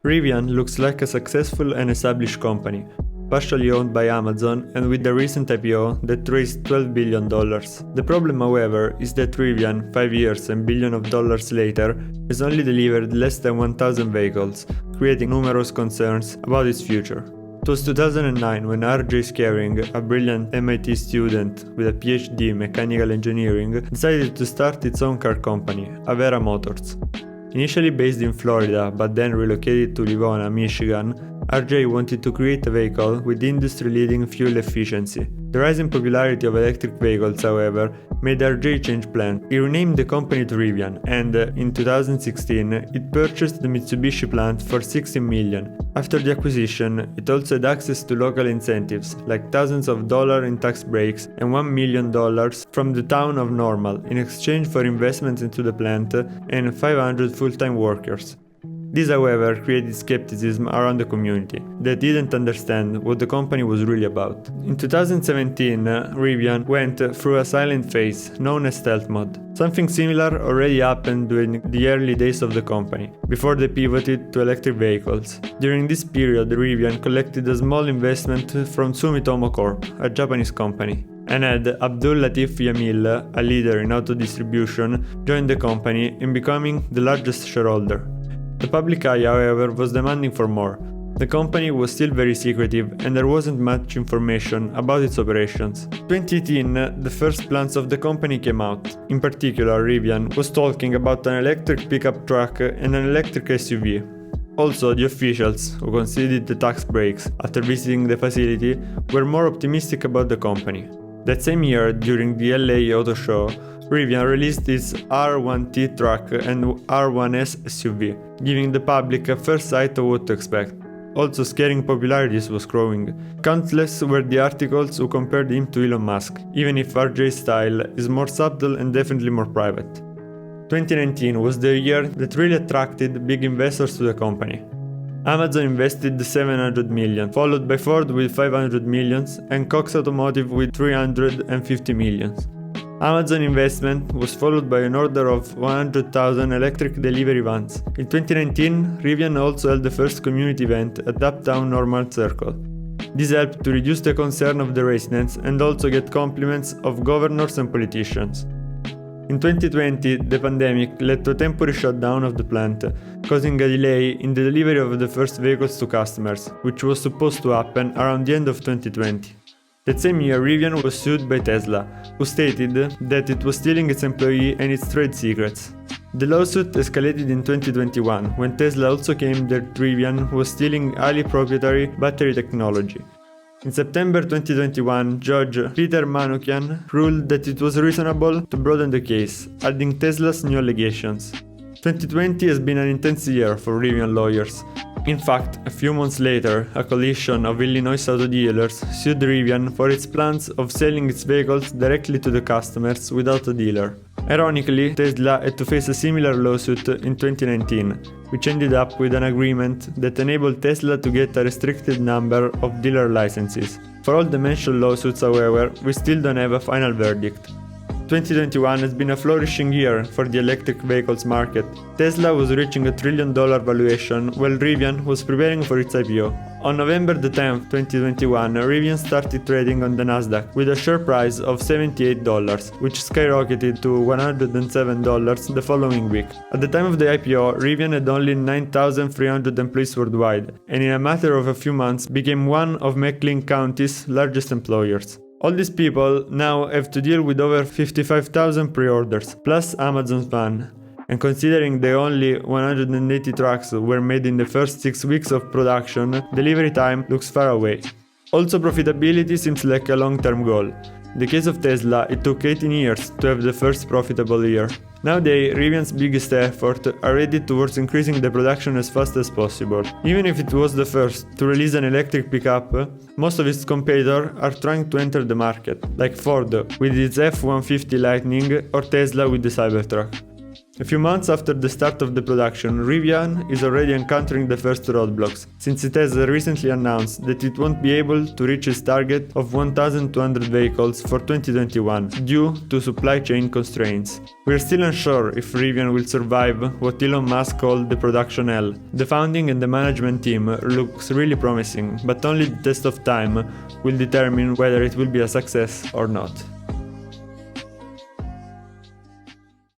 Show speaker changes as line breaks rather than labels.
Rivian looks like a successful and established company, partially owned by Amazon and with the recent IPO that raised $12 billion. The problem, however, is that Rivian, 5 years and billions of dollars later, has only delivered less than 1,000 vehicles, creating numerous concerns about its future. It was 2009 when R.J. Scaring, a brilliant MIT student with a PhD in mechanical engineering, decided to start its own car company, Avera Motors. Initially based in Florida but then relocated to Livonia, Michigan, R.J. wanted to create a vehicle with industry-leading fuel efficiency. The rising popularity of electric vehicles, however, made R.J. change plans. He renamed the company to Rivian and, in 2016, it purchased the Mitsubishi plant for $16 million. After the acquisition, it also had access to local incentives, like thousands of dollars in tax breaks and $1 million from the town of Normal in exchange for investments into the plant and 500 full-time workers. This, however, created skepticism around the community that didn't understand what the company was really about. In 2017, Rivian went through a silent phase known as stealth mode. Something similar already happened during the early days of the company, before they pivoted to electric vehicles. During this period, Rivian collected a small investment from Sumitomo Corp, a Japanese company, and had Abdul Latif Yamil, a leader in auto distribution, join the company in becoming the largest shareholder. The public eye, however, was demanding for more. The company was still very secretive and there wasn't much information about its operations. In 2018, the first plans of the company came out. In particular, Rivian was talking about an electric pickup truck and an electric SUV. Also, the officials, who considered the tax breaks after visiting the facility, were more optimistic about the company. That same year, during the LA Auto Show, Rivian released its R1T truck and R1S SUV, giving the public a first sight of what to expect. Also, Scaring popularity was growing. Countless were the articles who compared him to Elon Musk, even if RJ's style is more subtle and definitely more private. 2019 was the year that really attracted big investors to the company. Amazon invested $700 million, followed by Ford with $500 million and Cox Automotive with $350 million. Amazon investment was followed by an order of 100,000 electric delivery vans. In 2019, Rivian also held the first community event at Uptown Normal Circle. This helped to reduce the concern of the residents and also get compliments of governors and politicians. In 2020, the pandemic led to a temporary shutdown of the plant, causing a delay in the delivery of the first vehicles to customers, which was supposed to happen around the end of 2020. That same year, Rivian was sued by Tesla, who stated that it was stealing its employee and its trade secrets. The lawsuit escalated in 2021, when Tesla also claimed that Rivian was stealing highly proprietary battery technology. In September 2021, Judge Peter Manoukian ruled that it was reasonable to broaden the case, adding Tesla's new allegations. 2020 has been an intense year for Rivian lawyers. In fact, a few months later, a coalition of Illinois auto dealers sued Rivian for its plans of selling its vehicles directly to the customers without a dealer. Ironically, Tesla had to face a similar lawsuit in 2019, which ended up with an agreement that enabled Tesla to get a restricted number of dealer licenses. For all the mentioned lawsuits, however, we still don't have a final verdict. 2021 has been a flourishing year for the electric vehicles market. Tesla was reaching $1 trillion valuation while Rivian was preparing for its IPO. On November 10, 2021, Rivian started trading on the Nasdaq with a share price of $78, which skyrocketed to $107 the following week. At the time of the IPO, Rivian had only 9,300 employees worldwide, and in a matter of a few months became one of McLean County's largest employers. All these people now have to deal with over 55,000 pre-orders, plus Amazon's van. And considering the only 180 trucks were made in the first 6 weeks of production, delivery time looks far away. Also, profitability seems like a long-term goal. In the case of Tesla, it took 18 years to have the first profitable year. Nowadays, Rivian's biggest effort are headed towards increasing the production as fast as possible. Even if it was the first to release an electric pickup, most of its competitors are trying to enter the market, like Ford with its F-150 Lightning or Tesla with the Cybertruck. A few months after the start of the production, Rivian is already encountering the first roadblocks, since it has recently announced that it won't be able to reach its target of 1,200 vehicles for 2021 due to supply chain constraints. We are still unsure if Rivian will survive what Elon Musk called the production hell. The founding and the management team looks really promising, but only the test of time will determine whether it will be a success or not.